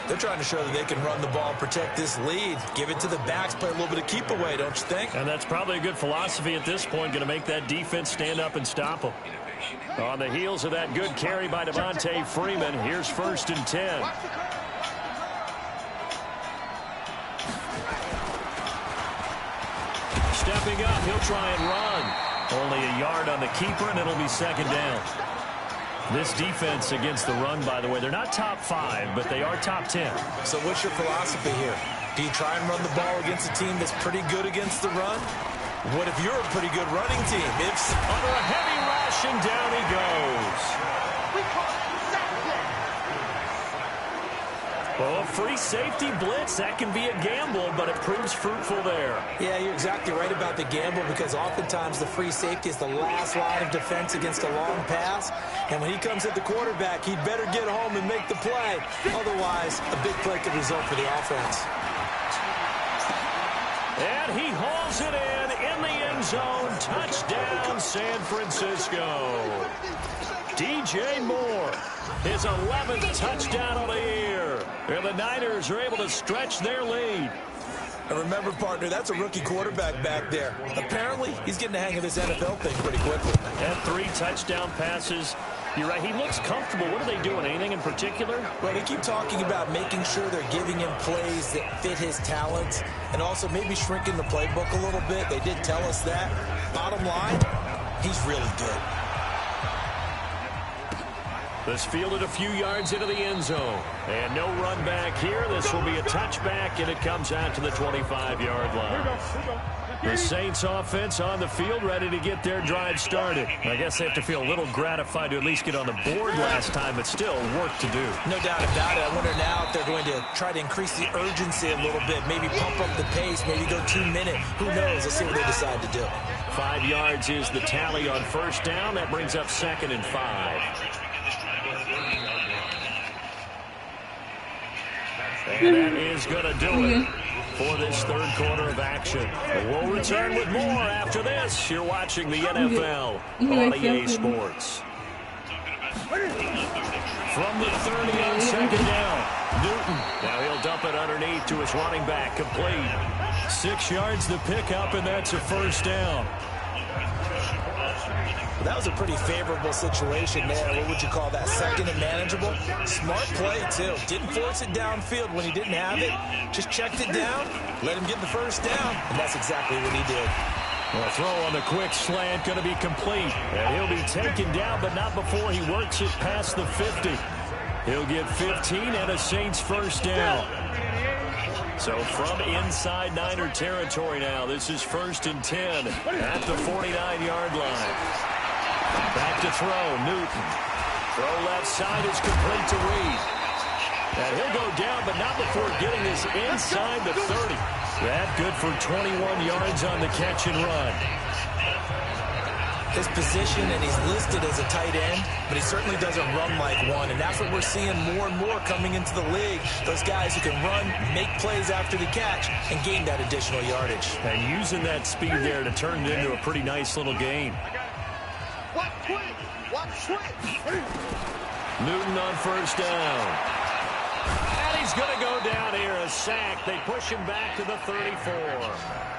They're trying to show that they can run the ball, protect this lead, give it to the backs, play a little bit of keep away, don't you think? And that's probably a good philosophy at this point, going to make that defense stand up and stop them. On the heels of that good carry by Devontae Freeman, here's 1st and 10. Stepping up, he'll try and run. Only a yard on the keeper, and it'll be 2nd down. This defense against the run, by the way, they're not top 5, but they are top 10. So what's your philosophy here? Do you try and run the ball against a team that's pretty good against the run? What if you're a pretty good running team? It's under a heavy rush, and down he goes. Well, a free safety blitz, that can be a gamble, but it proves fruitful there. Yeah, you're exactly right about the gamble, because oftentimes the free safety is the last line of defense against a long pass. And when he comes at the quarterback, he'd better get home and make the play. Otherwise, a big play could result for the offense. And he hauls it in the end zone. Touchdown, San Francisco. DJ Moore, his 11th touchdown of the year. And the Niners are able to stretch their lead. And remember, partner, that's a rookie quarterback back there. Apparently, he's getting the hang of this NFL thing pretty quickly. And 3 touchdown passes. You're right, he looks comfortable. What are they doing? Anything in particular? Well, they keep talking about making sure they're giving him plays that fit his talents, and also maybe shrinking the playbook a little bit. They did tell us that. Bottom line, he's really good. This fielded a few yards into the end zone. And no run back here. This will be a touchback, and it comes out to the 25-yard line. The Saints offense on the field, ready to get their drive started. I guess they have to feel a little gratified to at least get on the board last time, but still work to do. No doubt about it. I wonder now if they're going to try to increase the urgency a little bit, maybe pump up the pace, maybe go 2-minute. Who knows? Let's see what they decide to do. 5 yards is the tally on first down. That brings up 2nd and 5. And that is going to do it for this 3rd quarter of action. We'll return with more after this. You're watching the NFL on EA Sports. From the 30 on 2nd down, Newton. Now he'll dump it underneath to his running back, complete. 6 yards the pickup, and that's a 1st down. Well, that was a pretty favorable situation there. What would you call that? 2nd and manageable? Smart play, too. Didn't force it downfield when he didn't have it. Just checked it down, let him get the 1st down, and that's exactly what he did. Well, a throw on the quick slant going to be complete. And he'll be taken down, but not before he works it past the 50. He'll get 15 and a Saints 1st down. So from inside Niner territory now, this is 1st and 10 at the 49-yard line. Back to throw, Newton. Throw left side is complete to Reed. And he'll go down, but not before getting this inside the 30. That good for 21 yards on the catch and run. His position, and he's listed as a tight end, but he certainly doesn't run like one, and that's what we're seeing more and more coming into the league. Those guys who can run, make plays after the catch, and gain that additional yardage. And using that speed there to turn it into a pretty nice little game. Newton on 1st down. And he's going to go down here, a sack. They push him back to the 34.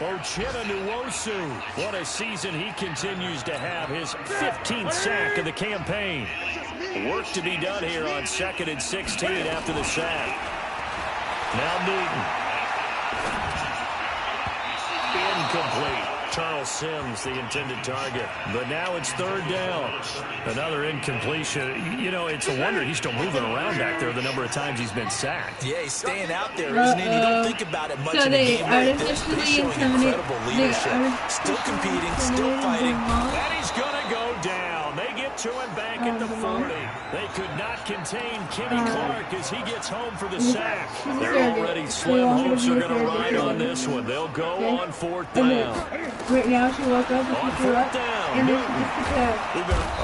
Ochena Nwosu, what a season he continues to have. His 15th sack of the campaign. Work to be done here on 2nd and 16 after the sack. Now Newton. Incomplete. Charles Sims, the intended target. But now it's 3rd down. Another incompletion. You know, it's a wonder he's still moving around back there the number of times he's been sacked. Yeah, he's staying out there, isn't he? You don't think about it much in the game. But he's showing incredible leadership. Still competing, still fighting. And he's going to go down. They get to him back at the 40. They could not contain Kenny Clark as he gets home for the sack. They're already slim hopes are going to ride on this one. They'll go on 4th down. Right now she woke up and On picked her 4th up. down. And then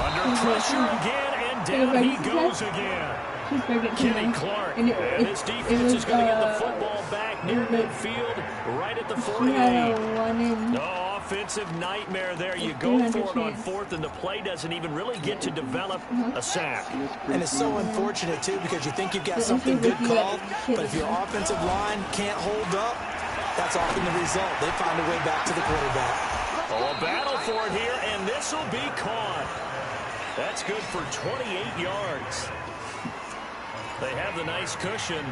Under pressure again, and down he goes again. she's pregnant. Kenny Clark. And this defense is going to get the football back near midfield, right at the 48. She had a 1 in. No offensive nightmare there. You go for it on 4th, and the play doesn't even really get to develop a sack. And it's so unfortunate, too, because you think you've got something good called, but if your offensive line can't hold up, that's often the result. They find a way back to the quarterback. Oh, a battle for it here, and this will be caught. That's good for 28 yards. They have the nice cushion.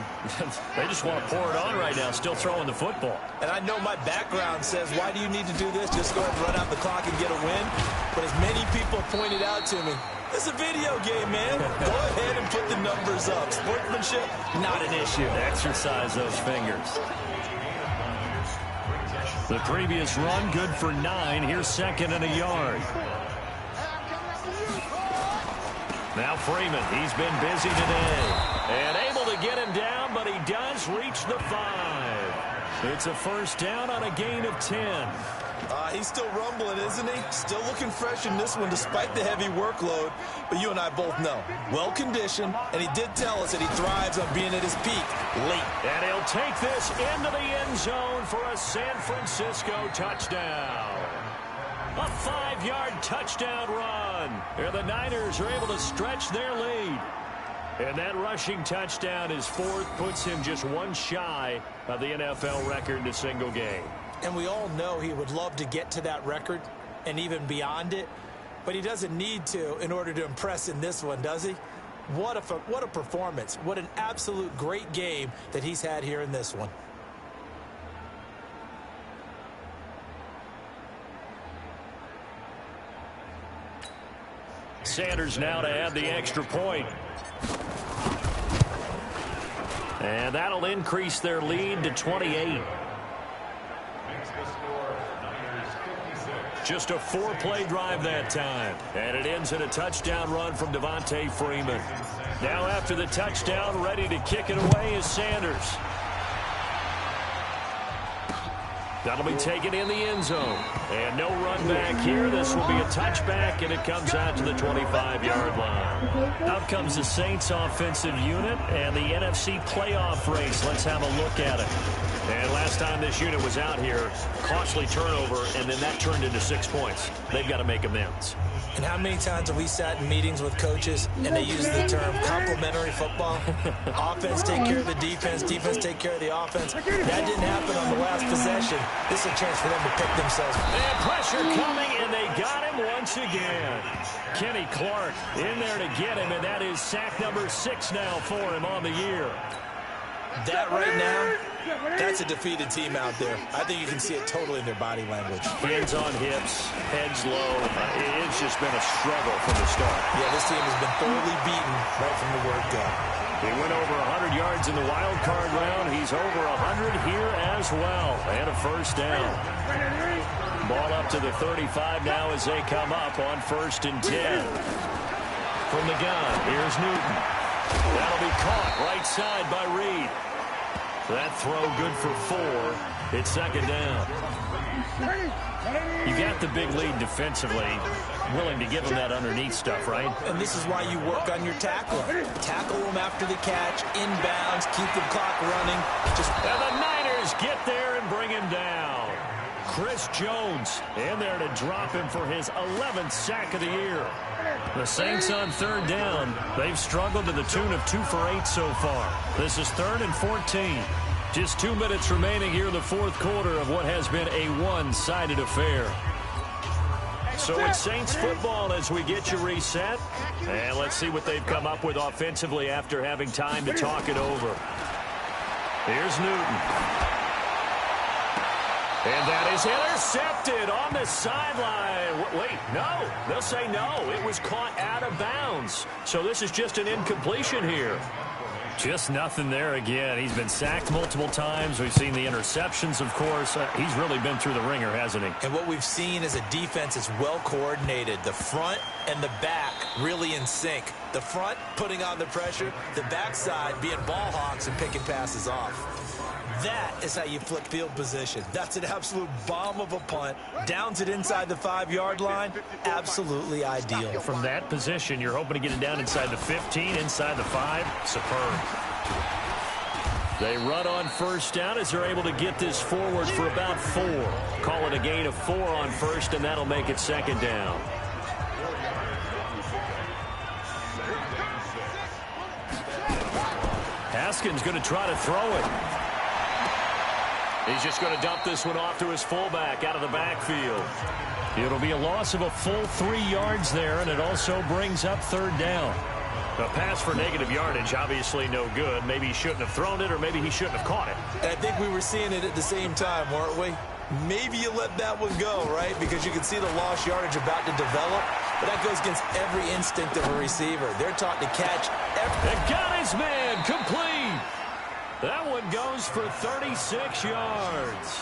They just want to pour it on right now, still throwing the football. And I know my background says, why do you need to do this? Just go ahead and run out the clock and get a win. But as many people pointed out to me, it's a video game, man. Go ahead and put the numbers up. Sportsmanship, not an issue. Exercise those fingers. The previous run, good for 9. Here's 2nd and a yard. Now Freeman, he's been busy today. And able to get him down, but he does reach the 5. It's a 1st down on a gain of 10. He's still rumbling, isn't he? Still looking fresh in this one despite the heavy workload. But you and I both know, well-conditioned, and he did tell us that he thrives on being at his peak late. And he'll take this into the end zone for a San Francisco touchdown. A 5-yard touchdown run. And the Niners are able to stretch their lead. And that rushing touchdown is 4th, puts him just one shy of the NFL record in a single game. And we all know he would love to get to that record and even beyond it, but he doesn't need to in order to impress in this one, does he? What a performance. What an absolute great game that he's had here in this one. Sanders now to add the extra point. And that'll increase their lead to 28. Just a 4-play drive that time. And it ends in a touchdown run from Devontae Freeman. Now after the touchdown, ready to kick it away is Sanders. That'll be taken in the end zone. And no run back here. This will be a touchback, and it comes out to the 25-yard line. Out comes the Saints offensive unit and the NFC playoff race. Let's have a look at it. And last time this unit was out here, costly turnover, and then that turned into 6 points. They've got to make amends. And how many times have we sat in meetings with coaches and they use the term complementary football? Offense take care of the defense, defense take care of the offense. That didn't happen on the last possession. This is a chance for them to pick themselves. And pressure coming, and they got him once again. Kenny Clark in there to get him, and that is sack number 6 now for him on the year. That right now, that's a defeated team out there. I think you can see it totally in their body language. Hands on hips, heads low. It's just been a struggle from the start. Yeah, this team has been thoroughly beaten right from the word go. He went over 100 yards in the wild card round. He's over 100 here as well. And a first down. Ball up to the 35 now as they come up on 1st and 10. From the gun, here's Newton. That'll be caught right side by Reed. That throw good for 4. It's 2nd down. You got the big lead defensively. Willing to give him that underneath stuff, right? And this is why you work on your tackle. Tackle him after the catch, inbounds, keep the clock running. And the Niners get there and bring him down. Chris Jones in there to drop him for his 11th sack of the year. The Saints on 3rd down. They've struggled to the tune of 2 for 8 so far. This is 3rd and 14. Just 2 minutes remaining here in the 4th quarter of what has been a one-sided affair. So it's Saints football as we get you reset. And let's see what they've come up with offensively after having time to talk it over. Here's Newton. And that is intercepted on the sideline. Wait, no. They'll say no. It was caught out of bounds. So this is just an incompletion here. Just nothing there again. He's been sacked multiple times. We've seen the interceptions, of course. He's really been through the ringer, hasn't he? And what we've seen is a defense that's well coordinated. The front and the back really in sync. The front putting on the pressure. The backside being ball hawks and picking passes off. That is how you flip field position. That's an absolute bomb of a punt. Downs it inside the 5-yard line. Absolutely ideal. From that position, you're hoping to get it down inside the 15, inside the 5. Superb. They run on 1st down as they're able to get this forward for about 4. Call it a gain of 4 on 1st, and that'll make it 2nd down. Haskins going to try to throw it. He's just going to dump this one off to his fullback out of the backfield. It'll be a loss of a full 3 yards there, and it also brings up 3rd down. A pass for negative yardage, obviously no good. Maybe he shouldn't have thrown it, or maybe he shouldn't have caught it. And I think we were seeing it at the same time, weren't we? Maybe you let that one go, right? Because you can see the lost yardage about to develop. But that goes against every instinct of a receiver. They're taught to catch every... And got his man complete. That one goes for 36 yards.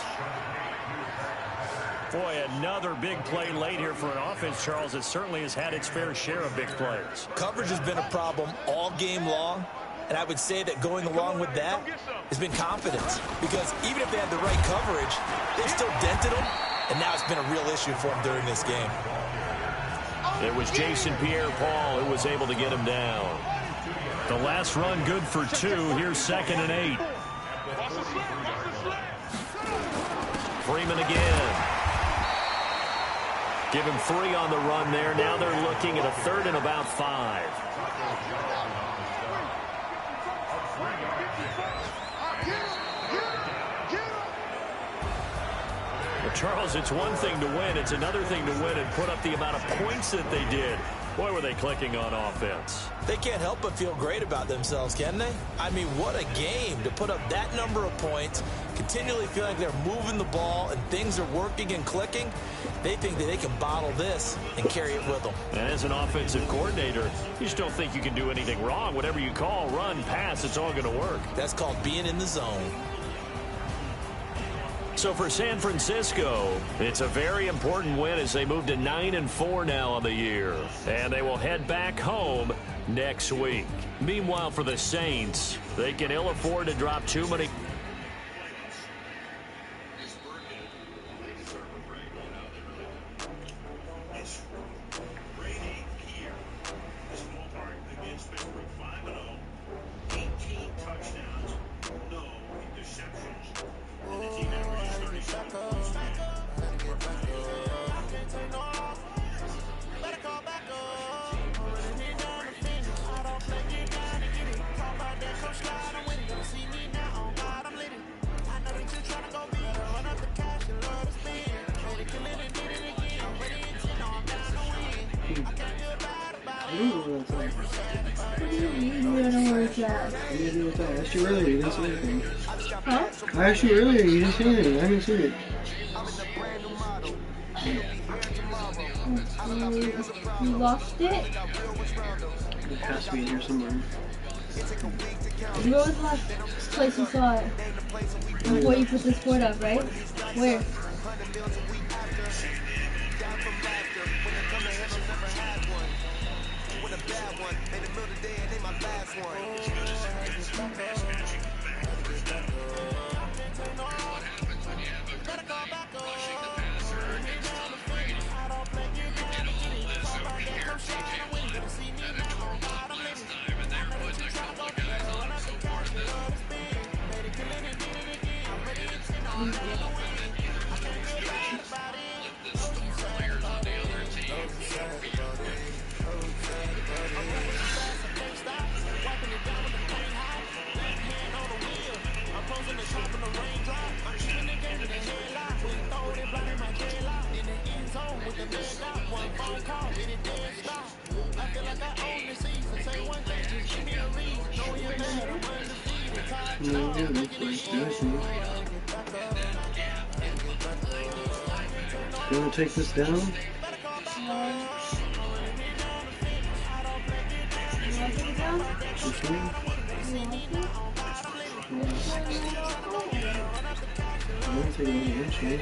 Boy, another big play late here for an offense, Charles, that certainly has had its fair share of big plays. Coverage has been a problem all game long, and I would say that going along with that has been confidence. Because even if they had the right coverage, they've still dented them, and now it's been a real issue for them during this game. It was Jason Pierre-Paul who was able to get him down. The last run good for 2. Here's 2nd and 8. Freeman again. Give him 3 on the run there. Now they're looking at a 3rd and about 5. Well, Charles, it's one thing to win. It's another thing to win and put up the amount of points that they did. Boy, were they clicking on offense. They can't help but feel great about themselves, can they? I mean, what a game to put up that number of points, continually feel like they're moving the ball and things are working and clicking. They think that they can bottle this and carry it with them. And as an offensive coordinator, you just don't think you can do anything wrong. Whatever you call, run, pass, it's all going to work. That's called being in the zone. So for San Francisco, it's a very important win as they move to 9-4 now on the year. And they will head back home next week. Meanwhile, for the Saints, they can ill afford to drop too many. I asked you earlier, you didn't say anything. Huh? I asked you earlier, you didn't say anything. I haven't seen it. You lost it? It has to be in here somewhere. Where was the last place you saw it? Before you put this board up, right? Where? No, yeah, looks like Jackson. You want to take this down? You can. I'm gonna take it on the inside.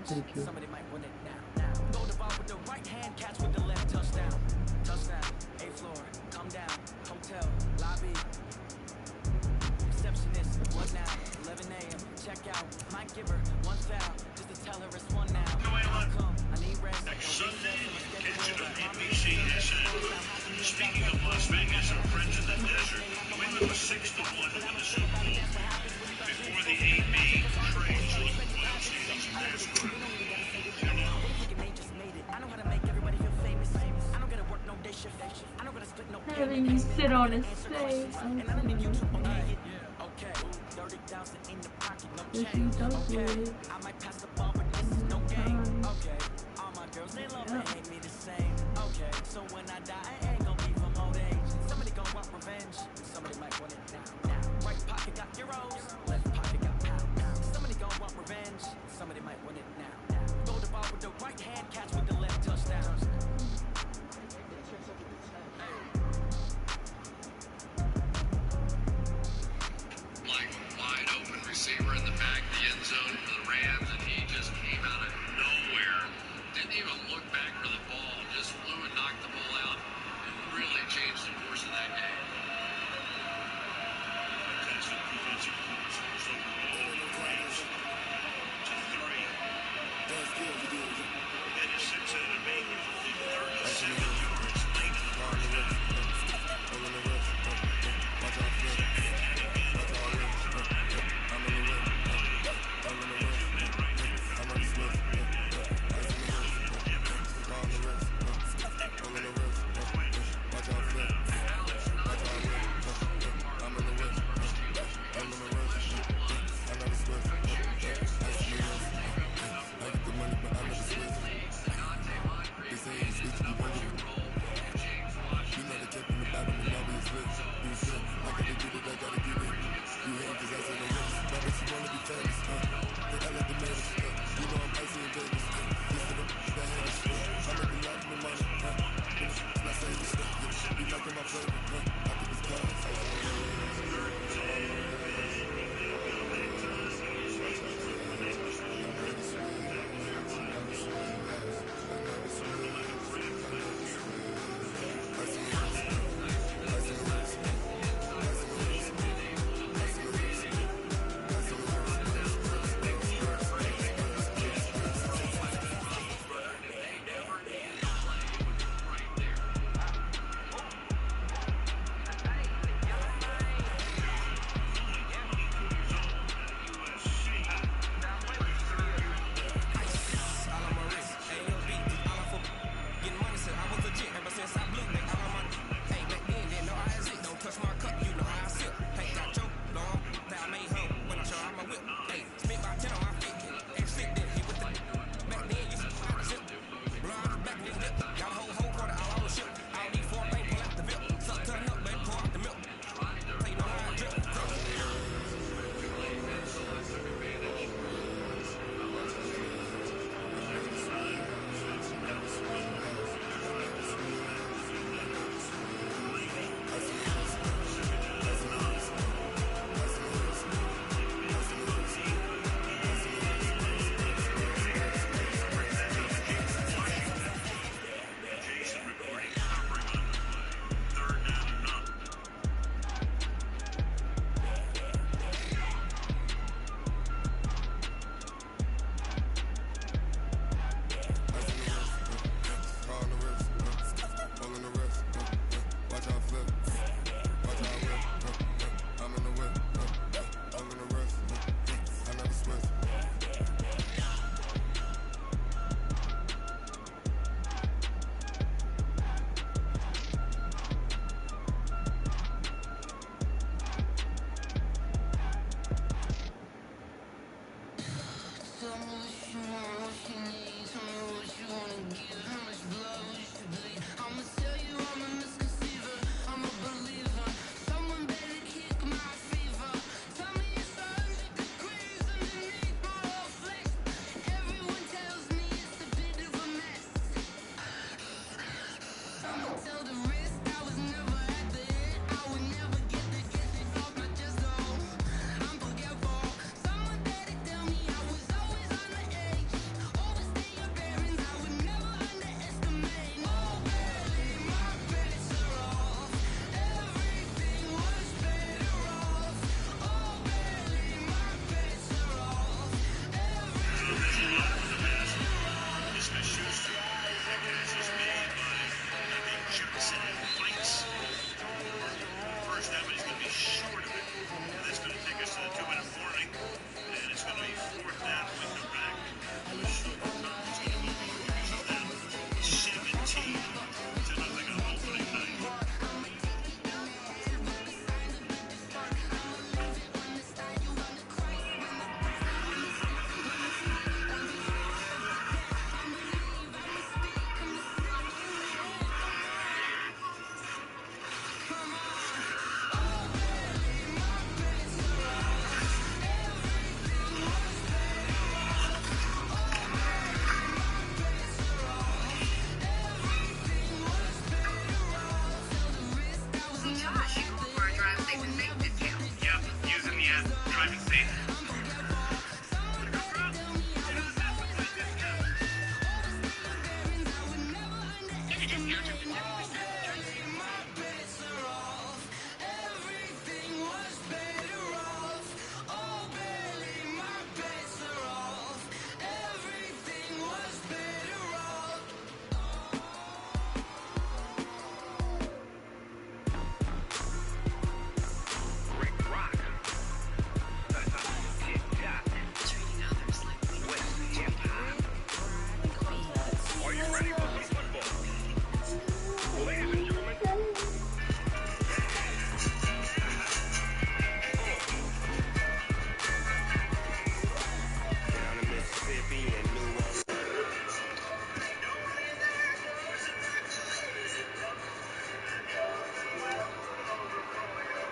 Thank you. Speaking of Las Vegas, our friends in the desert, New England was 6-1 to win the Super Bowl. Before the AB trades, look at the Wild Stadiums in NASCAR. Having you sit on his face. If he does it.